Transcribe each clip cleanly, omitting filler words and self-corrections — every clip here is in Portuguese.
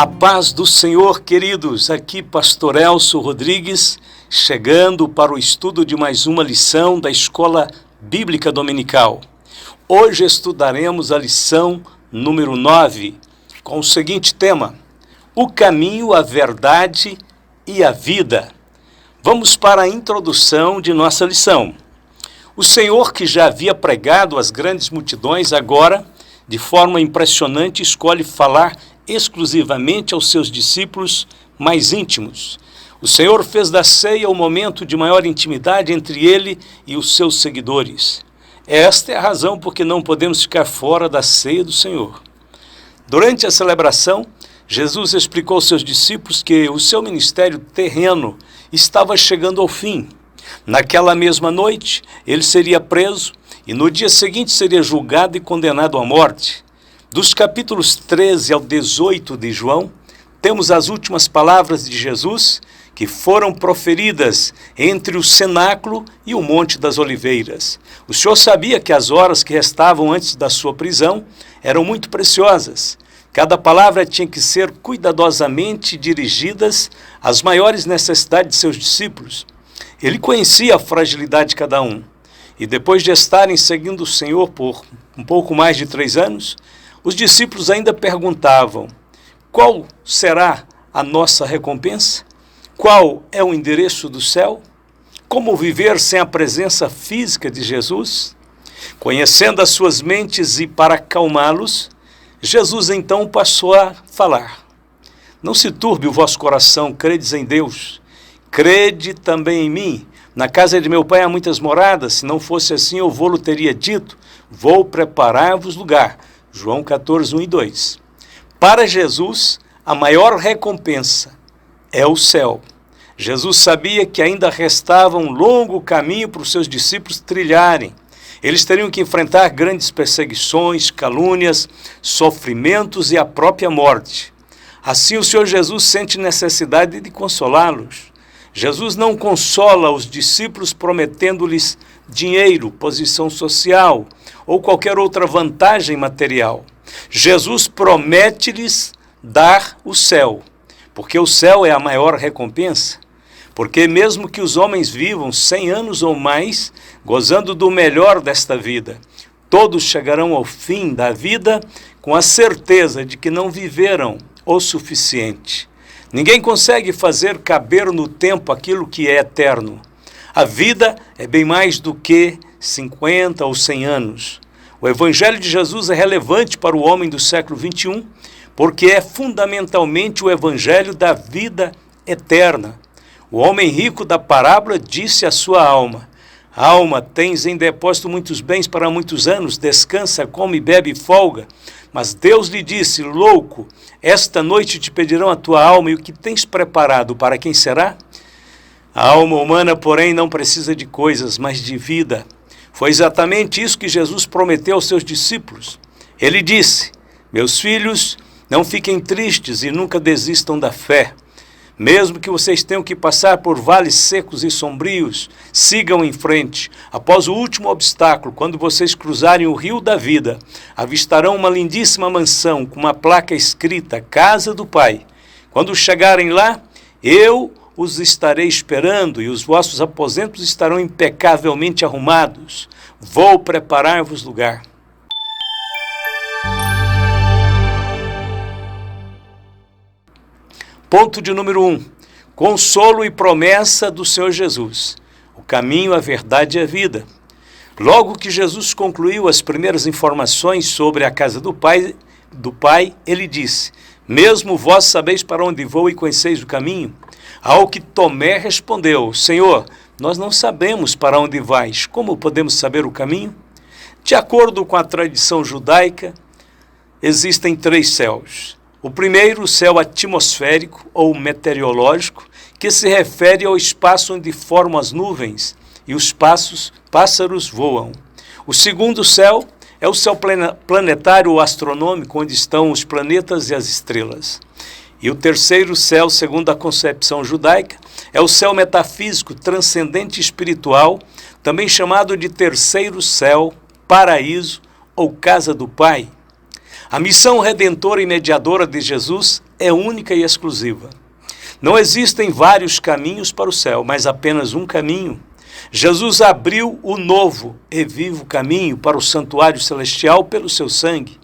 A paz do Senhor, queridos, aqui Pastor Elcio Rodrigues, chegando para o estudo de mais uma lição da Escola Bíblica Dominical. Hoje estudaremos a lição número 9, com o seguinte tema: o caminho, a verdade e a vida. Vamos para a introdução de nossa lição. O Senhor, que já havia pregado às grandes multidões, agora, de forma impressionante, escolhe falar exclusivamente aos seus discípulos mais íntimos. O Senhor fez da ceia o momento de maior intimidade entre ele e os seus seguidores. Esta é a razão por que não podemos ficar fora da ceia do Senhor. Durante a celebração, Jesus explicou aos seus discípulos que o seu ministério terreno estava chegando ao fim. Naquela mesma noite, ele seria preso e no dia seguinte seria julgado e condenado à morte. Dos capítulos 13 ao 18 de João, temos as últimas palavras de Jesus que foram proferidas entre o cenáculo e o Monte das Oliveiras. O Senhor sabia que as horas que restavam antes da sua prisão eram muito preciosas. Cada palavra tinha que ser cuidadosamente dirigidas às maiores necessidades de seus discípulos. Ele conhecia a fragilidade de cada um. E depois de estarem seguindo o Senhor por um pouco mais de 3 anos, os discípulos ainda perguntavam: qual será a nossa recompensa? Qual é o endereço do céu? Como viver sem a presença física de Jesus? Conhecendo as suas mentes e para acalmá-los, Jesus então passou a falar: não se turbe o vosso coração, credes em Deus, crede também em mim. Na casa de meu pai há muitas moradas, se não fosse assim eu vou-lo teria dito, vou preparar-vos lugar. João 14, 1 e 2. Para Jesus, a maior recompensa é o céu. Jesus sabia que ainda restava um longo caminho para os seus discípulos trilharem. Eles teriam que enfrentar grandes perseguições, calúnias, sofrimentos e a própria morte. Assim o Senhor Jesus sente necessidade de consolá-los. Jesus não consola os discípulos prometendo-lhes dinheiro, posição social ou qualquer outra vantagem material. Jesus promete-lhes dar o céu, porque o céu é a maior recompensa. Porque mesmo que os homens vivam 100 anos ou mais, gozando do melhor desta vida, todos chegarão ao fim da vida com a certeza de que não viveram o suficiente. Ninguém consegue fazer caber no tempo aquilo que é eterno. A vida é bem mais do que 50 ou 100 anos. O Evangelho de Jesus é relevante para o homem do século XXI, porque é fundamentalmente o Evangelho da vida eterna. O homem rico da parábola disse à sua alma: alma, tens em depósito muitos bens para muitos anos, descansa, come, bebe e folga. Mas Deus lhe disse: louco, esta noite te pedirão a tua alma, e o que tens preparado, para quem será? A alma humana, porém, não precisa de coisas, mas de vida. Foi exatamente isso que Jesus prometeu aos seus discípulos. Ele disse: meus filhos, não fiquem tristes e nunca desistam da fé. Mesmo que vocês tenham que passar por vales secos e sombrios, sigam em frente. Após o último obstáculo, quando vocês cruzarem o rio da vida, avistarão uma lindíssima mansão com uma placa escrita: Casa do Pai. Quando chegarem lá, eu os estarei esperando e os vossos aposentos estarão impecavelmente arrumados. Vou preparar-vos lugar. Ponto de número 1. Consolo e promessa do Senhor Jesus. O caminho, a verdade e a vida. Logo que Jesus concluiu as primeiras informações sobre a casa do Pai, ele disse: mesmo vós sabeis para onde vou e conheceis o caminho? Ao que Tomé respondeu: Senhor, nós não sabemos para onde vais, como podemos saber o caminho? De acordo com a tradição judaica, existem 3 céus. O primeiro, o céu atmosférico ou meteorológico, que se refere ao espaço onde formam as nuvens e os pássaros voam. O segundo céu é o céu planetário ou astronômico, onde estão os planetas e as estrelas. E o terceiro céu, segundo a concepção judaica, é o céu metafísico, transcendente e espiritual, também chamado de terceiro céu, paraíso ou casa do Pai. A missão redentora e mediadora de Jesus é única e exclusiva. Não existem vários caminhos para o céu, mas apenas um caminho. Jesus abriu o novo e vivo caminho para o santuário celestial pelo seu sangue.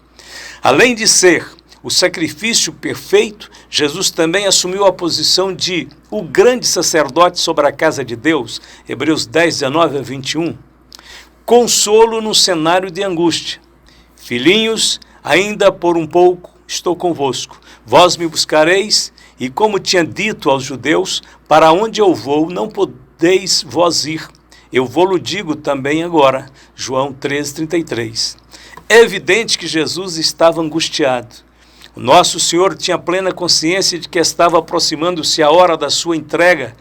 Além de ser o sacrifício perfeito, Jesus também assumiu a posição de o grande sacerdote sobre a casa de Deus, Hebreus 10, 19 a 21. Consolo no cenário de angústia. Filhinhos, ainda por um pouco estou convosco. Vós me buscareis, e como tinha dito aos judeus, para onde eu vou, não podeis vós ir. Eu vou-lo digo também agora. João 13:33. É evidente que Jesus estava angustiado. O nosso Senhor tinha plena consciência de que estava aproximando-se a hora da sua entrega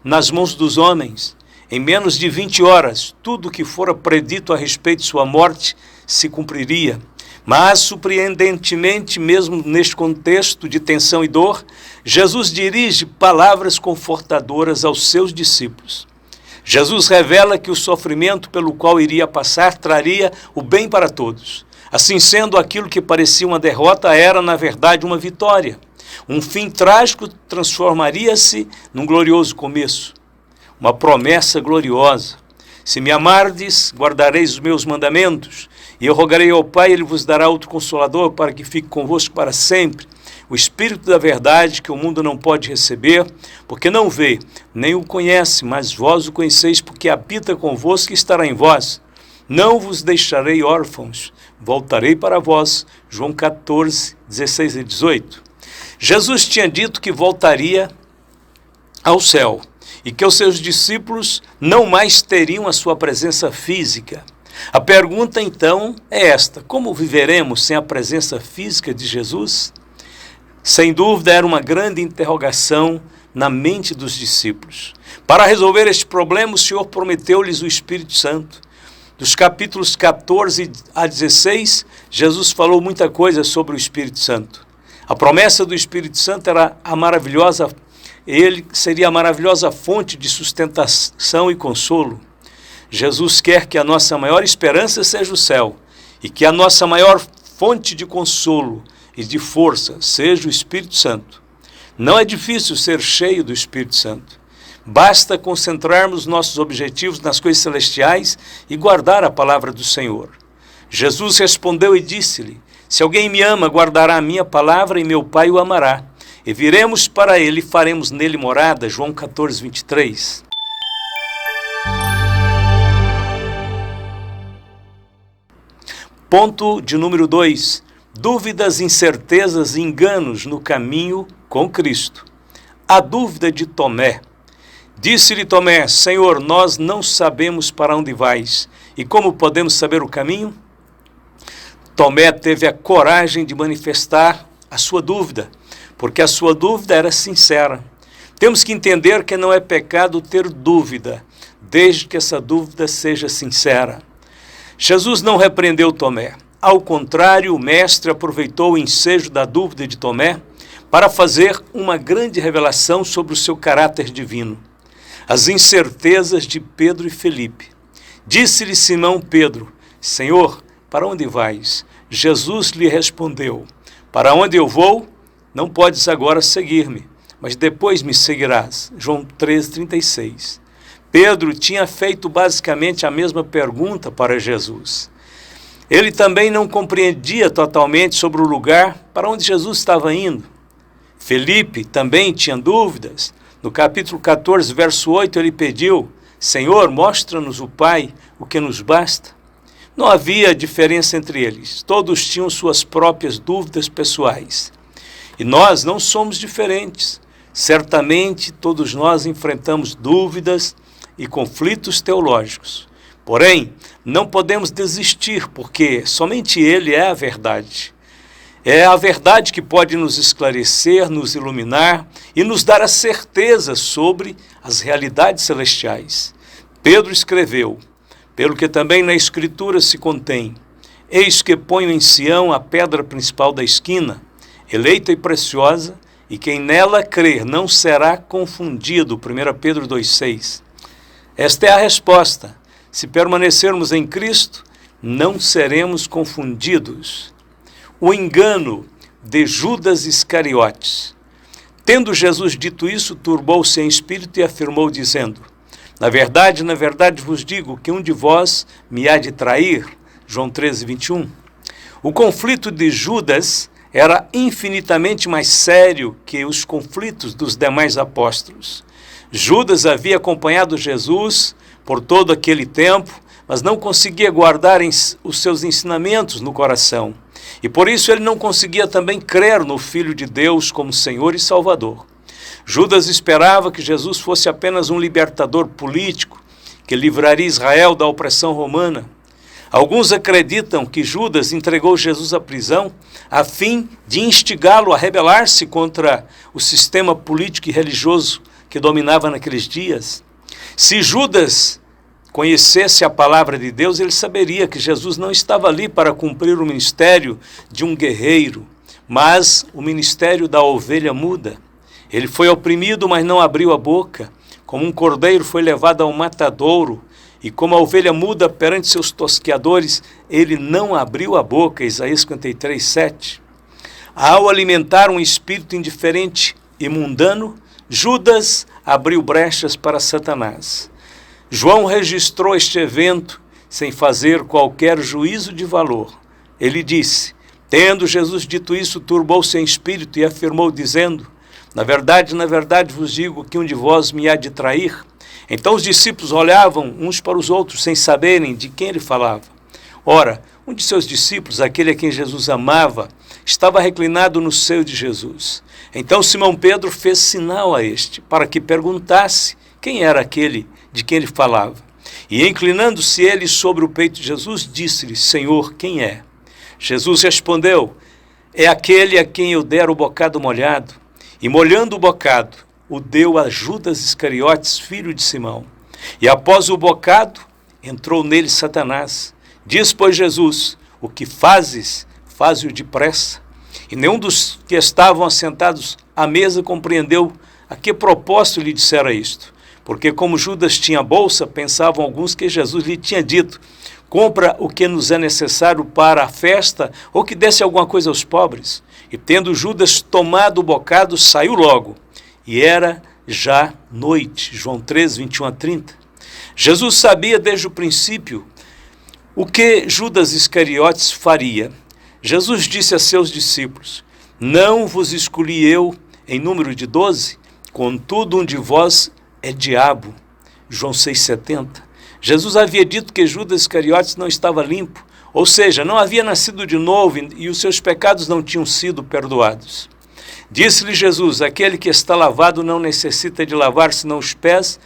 nas mãos dos homens. Em menos de 20 horas, tudo o que fora predito a respeito de sua morte se cumpriria. Mas, surpreendentemente, mesmo neste contexto de tensão e dor, Jesus dirige palavras confortadoras aos seus discípulos. Jesus revela que o sofrimento pelo qual iria passar traria o bem para todos. Assim sendo, aquilo que parecia uma derrota era, na verdade, uma vitória. Um fim trágico transformaria-se num glorioso começo. Uma promessa gloriosa. Se me amardes, guardareis os meus mandamentos, e eu rogarei ao Pai, ele vos dará outro Consolador para que fique convosco para sempre. O Espírito da verdade que o mundo não pode receber, porque não vê, nem o conhece, mas vós o conheceis, porque habita convosco e estará em vós. Não vos deixarei órfãos, voltarei para vós. João 14, 16 e 18. Jesus tinha dito que voltaria ao céu e que os seus discípulos não mais teriam a sua presença física. A pergunta então é esta: como viveremos sem a presença física de Jesus? Sem dúvida era uma grande interrogação na mente dos discípulos. Para resolver este problema, o Senhor prometeu-lhes o Espírito Santo. Dos capítulos 14 a 16, Jesus falou muita coisa sobre o Espírito Santo. A promessa do Espírito Santo era ele seria a maravilhosa fonte de sustentação e consolo. Jesus quer que a nossa maior esperança seja o céu e que a nossa maior fonte de consolo e de força seja o Espírito Santo. Não é difícil ser cheio do Espírito Santo. Basta concentrarmos nossos objetivos nas coisas celestiais e guardar a palavra do Senhor. Jesus respondeu e disse-lhe: se alguém me ama, guardará a minha palavra e meu Pai o amará. E viremos para ele e faremos nele morada. João 14, 23. Ponto de número 2. Dúvidas, incertezas e enganos no caminho com Cristo. A dúvida de Tomé. Disse-lhe Tomé: Senhor, nós não sabemos para onde vais, e como podemos saber o caminho? Tomé teve a coragem de manifestar a sua dúvida, porque a sua dúvida era sincera. Temos que entender que não é pecado ter dúvida, desde que essa dúvida seja sincera. Jesus não repreendeu Tomé. Ao contrário, o mestre aproveitou o ensejo da dúvida de Tomé para fazer uma grande revelação sobre o seu caráter divino. As incertezas de Pedro e Felipe. Disse-lhe Simão Pedro: Senhor, para onde vais? Jesus lhe respondeu: para onde eu vou, não podes agora seguir-me, mas depois me seguirás. João 13:36. Pedro tinha feito basicamente a mesma pergunta para Jesus. Ele também não compreendia totalmente sobre o lugar para onde Jesus estava indo. Felipe também tinha dúvidas. No capítulo 14, verso 8, ele pediu: Senhor, mostra-nos o Pai, o que nos basta. Não havia diferença entre eles. Todos tinham suas próprias dúvidas pessoais. E nós não somos diferentes. Certamente, todos nós enfrentamos dúvidas e conflitos teológicos. Porém, não podemos desistir, porque somente Ele é a verdade. É a verdade que pode nos esclarecer, nos iluminar e nos dar a certeza sobre as realidades celestiais. Pedro escreveu, pelo que também na Escritura se contém: eis que ponho em Sião a pedra principal da esquina, eleita e preciosa, e quem nela crer não será confundido. 1 Pedro 2,6. Esta é a resposta. Se permanecermos em Cristo, não seremos confundidos. O engano de Judas Iscariotes. Tendo Jesus dito isso, turbou-se em espírito e afirmou, dizendo: na verdade vos digo que um de vós me há de trair. João 13, 21. O conflito de Judas era infinitamente mais sério que os conflitos dos demais apóstolos. Judas havia acompanhado Jesus por todo aquele tempo, mas não conseguia guardar os seus ensinamentos no coração. E por isso ele não conseguia também crer no Filho de Deus como Senhor e Salvador. Judas esperava que Jesus fosse apenas um libertador político, que livraria Israel da opressão romana. Alguns acreditam que Judas entregou Jesus à prisão a fim de instigá-lo a rebelar-se contra o sistema político e religioso que dominava naqueles dias. Se Judas conhecesse a palavra de Deus, ele saberia que Jesus não estava ali para cumprir o ministério de um guerreiro, mas o ministério da ovelha muda. Ele foi oprimido, mas não abriu a boca. Como um cordeiro foi levado ao matadouro, e como a ovelha muda perante seus tosqueadores, ele não abriu a boca. Isaías 53, 7. Ao alimentar um espírito indiferente e mundano, Judas abriu brechas para Satanás. João registrou este evento sem fazer qualquer juízo de valor. Ele disse: tendo Jesus dito isso, turbou-se em espírito e afirmou, dizendo: na verdade vos digo que um de vós me há de trair. Então os discípulos olhavam uns para os outros sem saberem de quem ele falava. Ora, um de seus discípulos, aquele a quem Jesus amava, estava reclinado no seio de Jesus. Então Simão Pedro fez sinal a este, para que perguntasse quem era aquele de quem ele falava. E inclinando-se ele sobre o peito de Jesus, disse-lhe: Senhor, quem é? Jesus respondeu: é aquele a quem eu der o bocado molhado. E molhando o bocado, o deu a Judas Iscariotes, filho de Simão. E após o bocado, entrou nele Satanás. Diz, pois, Jesus: o que fazes, faze-o depressa. E nenhum dos que estavam assentados à mesa compreendeu a que propósito lhe dissera isto. Porque como Judas tinha bolsa, pensavam alguns que Jesus lhe tinha dito: compra o que nos é necessário para a festa, ou que desse alguma coisa aos pobres. E tendo Judas tomado o bocado, saiu logo. E era já noite. João 13, 21 a 30. Jesus sabia desde o princípio o que Judas Iscariotes faria. Jesus disse a seus discípulos: não vos escolhi eu em número de 12? Contudo, um de vós é diabo. João 6,70. Jesus havia dito que Judas Iscariotes não estava limpo, ou seja, não havia nascido de novo e os seus pecados não tinham sido perdoados. Disse-lhe Jesus: aquele que está lavado não necessita de lavar senão os pés,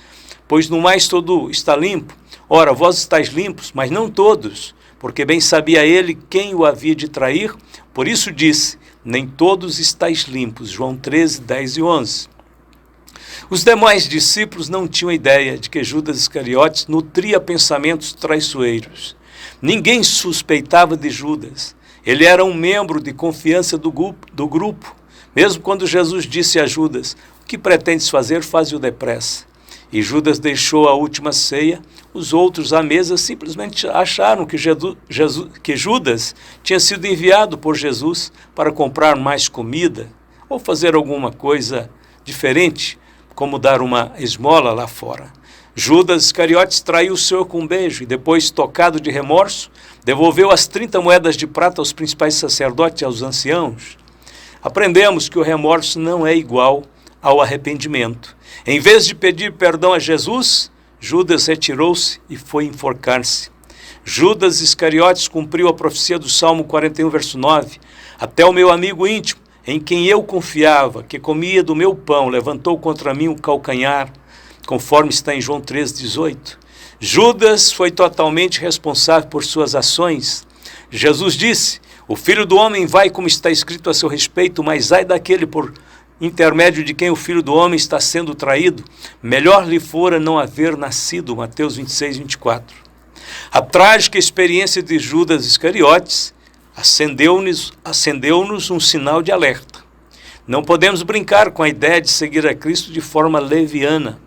pois no mais todo está limpo. Ora, vós estáis limpos, mas não todos, porque bem sabia ele quem o havia de trair, por isso disse: nem todos estáis limpos. João 13, 10 e 11. Os demais discípulos não tinham ideia de que Judas Iscariotes nutria pensamentos traiçoeiros. Ninguém suspeitava de Judas. Ele era um membro de confiança do grupo. Mesmo quando Jesus disse a Judas: o que pretendes fazer, faze-o depressa. E Judas deixou a última ceia, os outros à mesa simplesmente acharam que Judas tinha sido enviado por Jesus para comprar mais comida ou fazer alguma coisa diferente, como dar uma esmola lá fora. Judas Iscariotes traiu o Senhor com um beijo e depois, tocado de remorso, devolveu as 30 moedas de prata aos principais sacerdotes e aos anciãos. Aprendemos que o remorso não é igual ao arrependimento. Em vez de pedir perdão a Jesus, Judas retirou-se e foi enforcar-se. Judas Iscariotes cumpriu a profecia do Salmo 41, verso 9. Até o meu amigo íntimo, em quem eu confiava, que comia do meu pão, levantou contra mim o calcanhar, conforme está em João 13, 18. Judas foi totalmente responsável por suas ações. Jesus disse: o Filho do Homem vai como está escrito a seu respeito, mas ai daquele por intermédio de quem o Filho do Homem está sendo traído. Melhor lhe fora não haver nascido. Mateus 26, 24. A trágica experiência de Judas Iscariotes acendeu-nos um sinal de alerta. Não podemos brincar com a ideia de seguir a Cristo de forma leviana.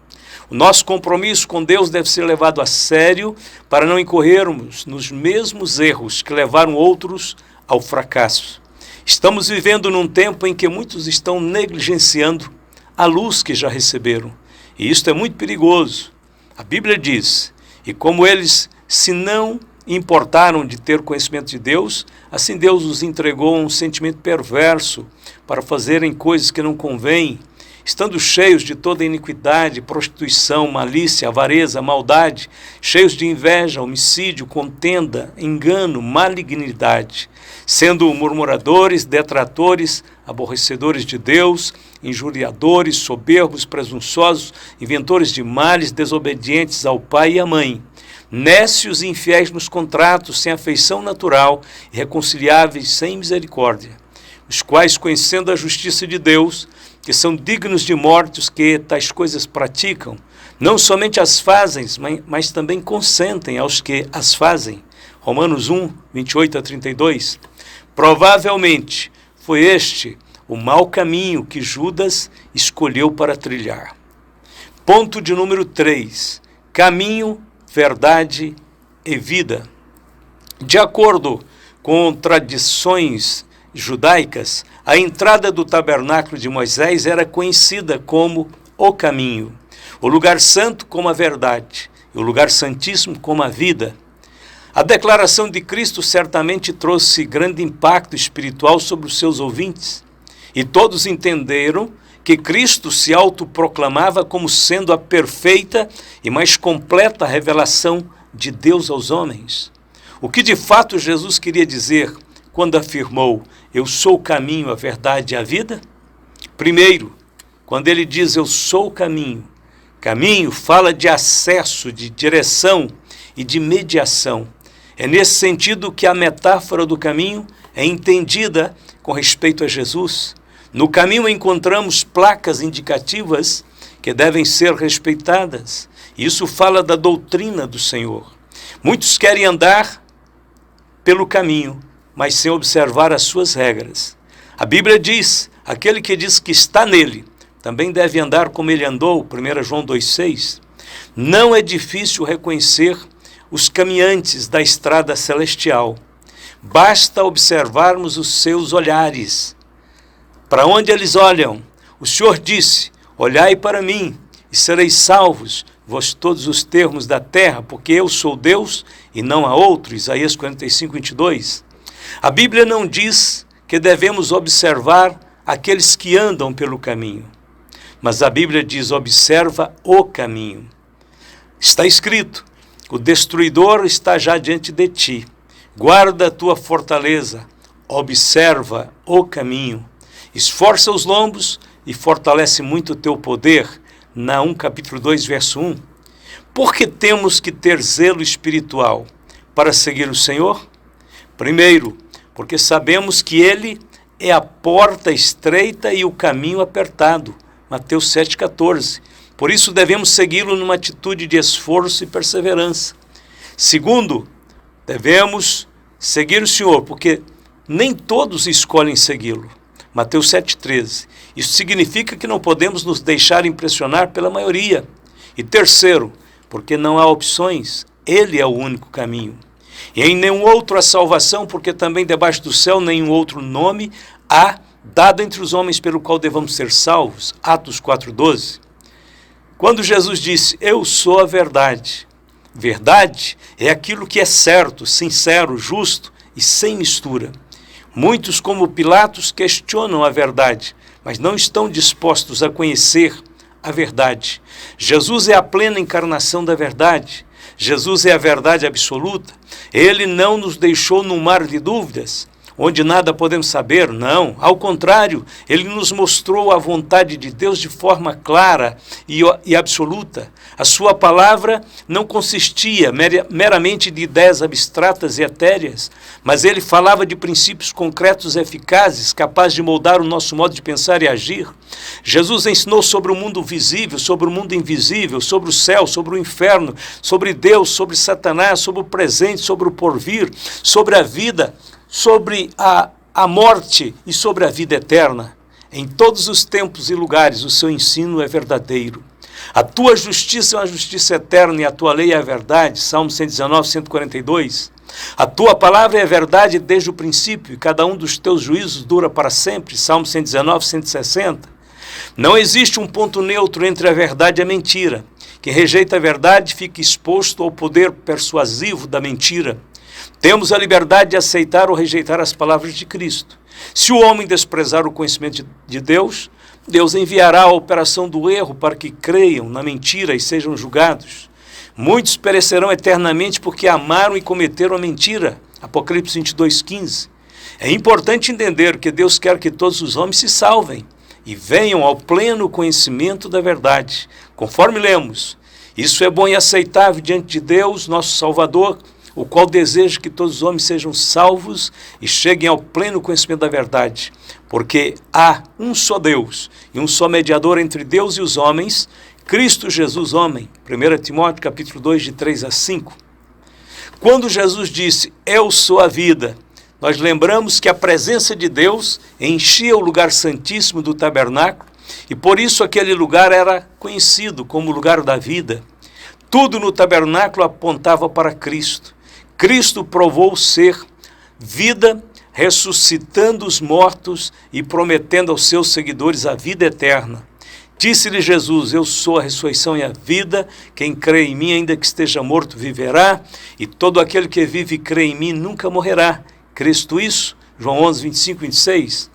O nosso compromisso com Deus deve ser levado a sério para não incorrermos nos mesmos erros que levaram outros ao fracasso. Estamos vivendo num tempo em que muitos estão negligenciando a luz que já receberam. E isto é muito perigoso. A Bíblia diz, e como eles se não importaram de ter conhecimento de Deus, assim Deus os entregou um sentimento perverso para fazerem coisas que não convêm, estando cheios de toda iniquidade, prostituição, malícia, avareza, maldade, cheios de inveja, homicídio, contenda, engano, malignidade, sendo murmuradores, detratores, aborrecedores de Deus, injuriadores, soberbos, presunçosos, inventores de males, desobedientes ao pai e à mãe, nécios e infiéis nos contratos, sem afeição natural, irreconciliáveis, sem misericórdia, os quais, conhecendo a justiça de Deus, que são dignos de morte os que tais coisas praticam, não somente as fazem, mas também consentem aos que as fazem. Romanos 1, 28 a 32. Provavelmente foi este o mau caminho que Judas escolheu para trilhar. Ponto de número 3. Caminho, verdade e vida. De acordo com tradições judaicas, a entrada do tabernáculo de Moisés era conhecida como o caminho, o lugar santo como a verdade e o lugar santíssimo como a vida. A declaração de Cristo certamente trouxe grande impacto espiritual sobre os seus ouvintes, e todos entenderam que Cristo se autoproclamava como sendo a perfeita e mais completa revelação de Deus aos homens. O que de fato Jesus queria dizer quando afirmou, eu sou o caminho, a verdade e a vida? Primeiro, quando ele diz, eu sou o caminho, caminho fala de acesso, de direção e de mediação. É nesse sentido que a metáfora do caminho é entendida com respeito a Jesus. No caminho encontramos placas indicativas que devem ser respeitadas. Isso fala da doutrina do Senhor. Muitos querem andar pelo caminho, mas sem observar as suas regras. A Bíblia diz, aquele que diz que está nele, também deve andar como ele andou, 1 João 2,6. Não é difícil reconhecer os caminhantes da estrada celestial. Basta observarmos os seus olhares. Para onde eles olham? O Senhor disse, olhai para mim e sereis salvos, vós todos os termos da terra, porque eu sou Deus e não há outro. Isaías 45, 22. A Bíblia não diz que devemos observar aqueles que andam pelo caminho, mas a Bíblia diz, observa o caminho. Está escrito, o destruidor está já diante de ti, guarda a tua fortaleza, observa o caminho, esforça os lombos e fortalece muito o teu poder. Naum capítulo 2, verso 1. Por que temos que ter zelo espiritual para seguir o Senhor? Primeiro, porque sabemos que Ele é a porta estreita e o caminho apertado. Mateus 7,14. Por isso devemos segui-lo numa atitude de esforço e perseverança. Segundo, devemos seguir o Senhor, porque nem todos escolhem segui-lo. Mateus 7,13. Isso significa que não podemos nos deixar impressionar pela maioria. E terceiro, porque não há opções, Ele é o único caminho. E em nenhum outro há salvação, porque também debaixo do céu nenhum outro nome há dado entre os homens pelo qual devamos ser salvos. Atos 4,12. Quando Jesus disse, eu sou a verdade. Verdade é aquilo que é certo, sincero, justo e sem mistura. Muitos, como Pilatos, questionam a verdade, mas não estão dispostos a conhecer a verdade. Jesus é a plena encarnação da verdade. Jesus é a verdade absoluta. Ele não nos deixou num mar de dúvidas, onde nada podemos saber, não. Ao contrário, Ele nos mostrou a vontade de Deus de forma clara e absoluta. A sua palavra não consistia meramente de ideias abstratas e etéreas, mas Ele falava de princípios concretos e eficazes, capazes de moldar o nosso modo de pensar e agir. Jesus ensinou sobre o mundo visível, sobre o mundo invisível, sobre o céu, sobre o inferno, sobre Deus, sobre Satanás, sobre o presente, sobre o porvir, sobre a vida, sobre a morte e sobre a vida eterna. Em todos os tempos e lugares o seu ensino é verdadeiro. A tua justiça é uma justiça eterna e a tua lei é a verdade. Salmo 119, 142. A tua palavra é a verdade desde o princípio e cada um dos teus juízos dura para sempre. Salmo 119, 160. Não existe um ponto neutro entre a verdade e a mentira. Quem rejeita a verdade fica exposto ao poder persuasivo da mentira. Temos a liberdade de aceitar ou rejeitar as palavras de Cristo. Se o homem desprezar o conhecimento de Deus, Deus enviará a operação do erro para que creiam na mentira e sejam julgados. Muitos perecerão eternamente porque amaram e cometeram a mentira. Apocalipse 22:15. É importante entender que Deus quer que todos os homens se salvem e venham ao pleno conhecimento da verdade. Conforme lemos, isso é bom e aceitável diante de Deus, nosso Salvador, o qual deseja que todos os homens sejam salvos e cheguem ao pleno conhecimento da verdade. Porque há um só Deus e um só mediador entre Deus e os homens, Cristo Jesus, homem. 1 Timóteo capítulo 2, de 3 a 5. Quando Jesus disse, eu sou a vida, nós lembramos que a presença de Deus enchia o lugar santíssimo do tabernáculo e por isso aquele lugar era conhecido como lugar da vida. Tudo no tabernáculo apontava para Cristo. Cristo provou ser vida, ressuscitando os mortos e prometendo aos seus seguidores a vida eterna. Disse-lhe Jesus, eu sou a ressurreição e a vida, quem crê em mim, ainda que esteja morto, viverá, e todo aquele que vive e crê em mim nunca morrerá. Crês tu isso? João 11, 25 e 26.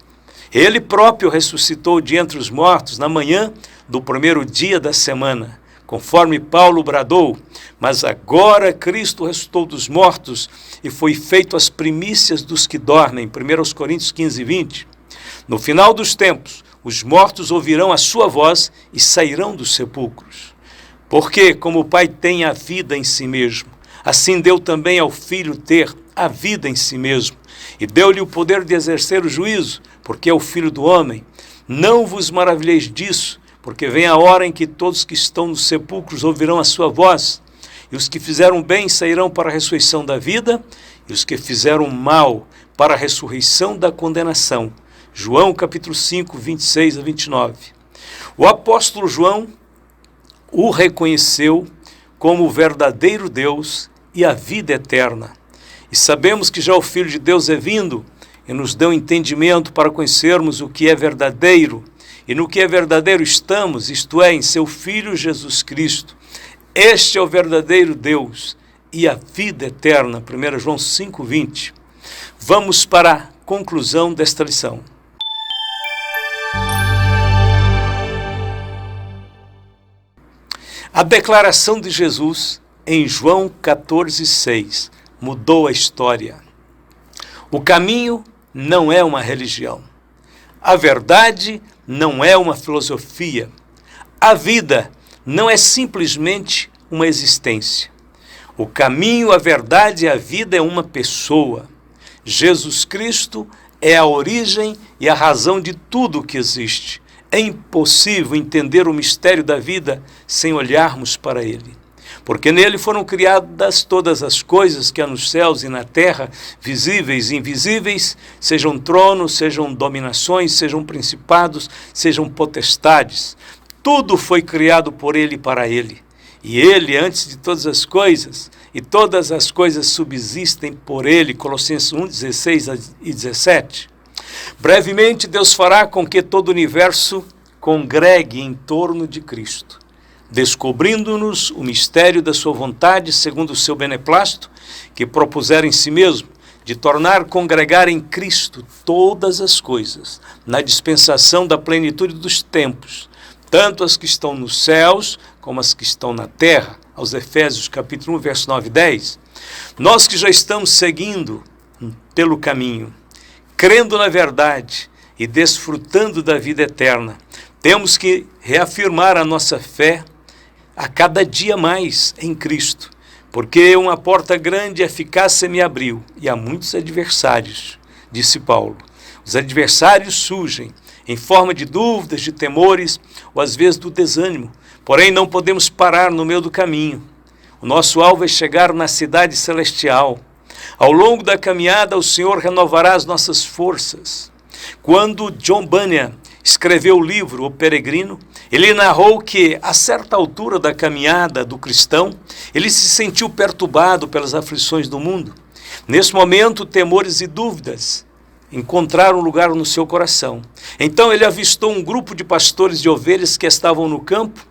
Ele próprio ressuscitou de entre os mortos na manhã do primeiro dia da semana, conforme Paulo bradou, mas agora Cristo ressuscitou dos mortos e foi feito as primícias dos que dormem. 1 Coríntios 15, 20. No final dos tempos, os mortos ouvirão a sua voz e sairão dos sepulcros. Porque, como o Pai tem a vida em si mesmo, assim deu também ao Filho ter a vida em si mesmo, e deu-lhe o poder de exercer o juízo, porque é o Filho do homem. Não vos maravilheis disso, porque vem a hora em que todos que estão nos sepulcros ouvirão a sua voz, e os que fizeram bem sairão para a ressurreição da vida, e os que fizeram mal para a ressurreição da condenação. João capítulo 5, 26 a 29. O apóstolo João o reconheceu como o verdadeiro Deus e a vida eterna. E sabemos que já o Filho de Deus é vindo e nos deu entendimento para conhecermos o que é verdadeiro. E no que é verdadeiro estamos, isto é, em seu Filho Jesus Cristo. Este é o verdadeiro Deus e a vida eterna. 1 João 5, 20. Vamos para a conclusão desta lição. A declaração de Jesus em João 14, 6 mudou a história. O caminho não é uma religião. A verdade não é uma filosofia. A vida não é simplesmente uma existência. O caminho, a verdade e a vida é uma pessoa. Jesus Cristo é a origem e a razão de tudo o que existe. É impossível entender o mistério da vida sem olharmos para ele. Porque nele foram criadas todas as coisas que há nos céus e na terra, visíveis e invisíveis, sejam tronos, sejam dominações, sejam principados, sejam potestades. Tudo foi criado por ele e para ele. E ele, antes de todas as coisas, e todas as coisas subsistem por ele. Colossenses 1, 16 e 17. Brevemente, Deus fará com que todo o universo congregue em torno de Cristo, descobrindo-nos o mistério da sua vontade, segundo o seu beneplácito, que propusera em si mesmo, de tornar congregar em Cristo todas as coisas, na dispensação da plenitude dos tempos, tanto as que estão nos céus, como as que estão na terra. Aos Efésios, capítulo 1, verso 9 e 10. Nós que já estamos seguindo pelo caminho, crendo na verdade e desfrutando da vida eterna, temos que reafirmar a nossa fé a cada dia mais em Cristo, porque uma porta grande e eficaz se me abriu, e há muitos adversários, disse Paulo. Os adversários surgem em forma de dúvidas, de temores, ou às vezes do desânimo, porém não podemos parar no meio do caminho. O nosso alvo é chegar na cidade celestial. Ao longo da caminhada, o Senhor renovará as nossas forças. Quando John Bunyan escreveu o livro O Peregrino, ele narrou que, a certa altura da caminhada do cristão, ele se sentiu perturbado pelas aflições do mundo. Nesse momento, temores e dúvidas encontraram lugar no seu coração. Então ele avistou um grupo de pastores de ovelhas que estavam no campo,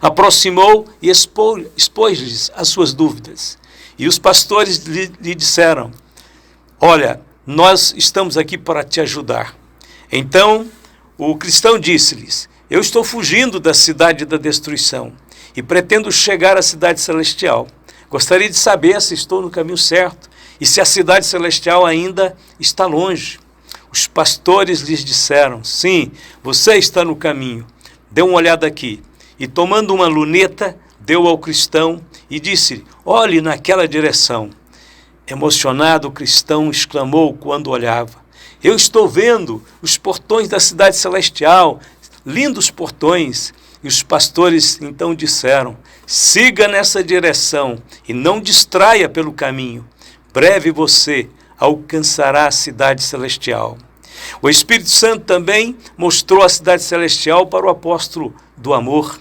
aproximou e expôs-lhes as suas dúvidas. E os pastores lhe disseram: olha, nós estamos aqui para te ajudar. Então o cristão disse-lhes: eu estou fugindo da cidade da destruição e pretendo chegar à cidade celestial. Gostaria de saber se estou no caminho certo e se a cidade celestial ainda está longe. Os pastores lhes disseram: sim, você está no caminho. Dê uma olhada aqui. E tomando uma luneta, deu ao cristão e disse: olhe naquela direção. Emocionado, o cristão exclamou quando olhava: eu estou vendo os portões da cidade celestial, lindos portões. E os pastores então disseram: siga nessa direção e não distraia pelo caminho. Breve você alcançará a cidade celestial. O Espírito Santo também mostrou a cidade celestial para o apóstolo do amor.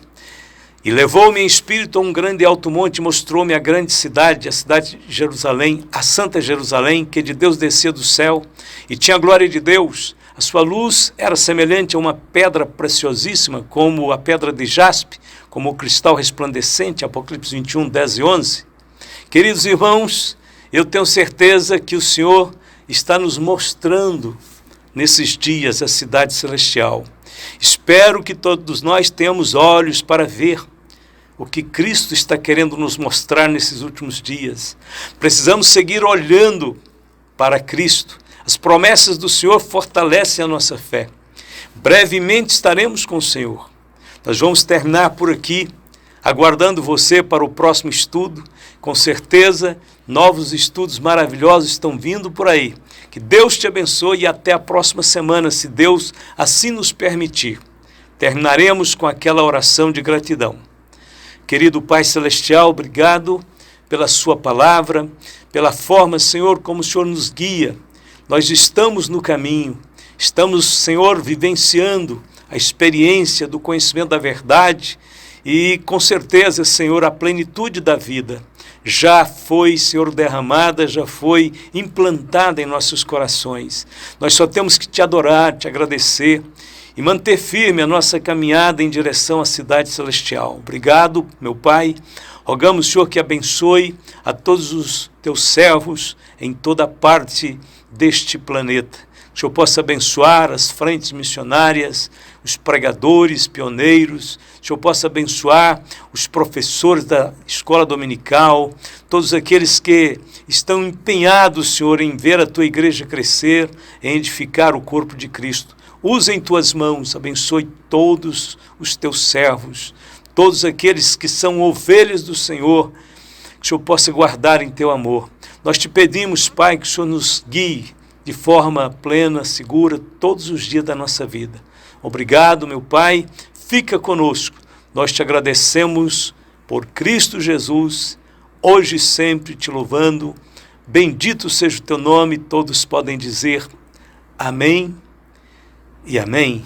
E levou-me em espírito a um grande alto monte e mostrou-me a grande cidade, a cidade de Jerusalém, a santa Jerusalém, que de Deus descia do céu, e tinha a glória de Deus. A sua luz era semelhante a uma pedra preciosíssima, como a pedra de jaspe, como o cristal resplandecente, Apocalipse 21, 10 e 11. Queridos irmãos, eu tenho certeza que o Senhor está nos mostrando nesses dias a cidade celestial. Espero que todos nós tenhamos olhos para ver o que Cristo está querendo nos mostrar nesses últimos dias. Precisamos seguir olhando para Cristo. As promessas do Senhor fortalecem a nossa fé. Brevemente estaremos com o Senhor. Nós vamos terminar por aqui, aguardando você para o próximo estudo. Com certeza, novos estudos maravilhosos estão vindo por aí. Que Deus te abençoe e até a próxima semana, se Deus assim nos permitir. Terminaremos com aquela oração de gratidão. Querido Pai Celestial, obrigado pela sua palavra, pela forma, Senhor, como o Senhor nos guia. Nós estamos no caminho, estamos, Senhor, vivenciando a experiência do conhecimento da verdade e, com certeza, Senhor, a plenitude da vida já foi, Senhor, derramada, já foi implantada em nossos corações. Nós só temos que te adorar, te agradecer e manter firme a nossa caminhada em direção à cidade celestial. Obrigado, meu Pai. Rogamos, Senhor, que abençoe a todos os teus servos em toda parte deste planeta. Que o Senhor possa abençoar as frentes missionárias, os pregadores, pioneiros. Que o Senhor possa abençoar os professores da escola dominical, todos aqueles que estão empenhados, Senhor, em ver a tua igreja crescer, em edificar o corpo de Cristo. Usa em tuas mãos, abençoe todos os teus servos, todos aqueles que são ovelhas do Senhor, que o Senhor possa guardar em teu amor. Nós te pedimos, Pai, que o Senhor nos guie de forma plena, segura, todos os dias da nossa vida. Obrigado, meu Pai, fica conosco. Nós te agradecemos por Cristo Jesus, hoje e sempre te louvando. Bendito seja o teu nome, todos podem dizer amém e amém.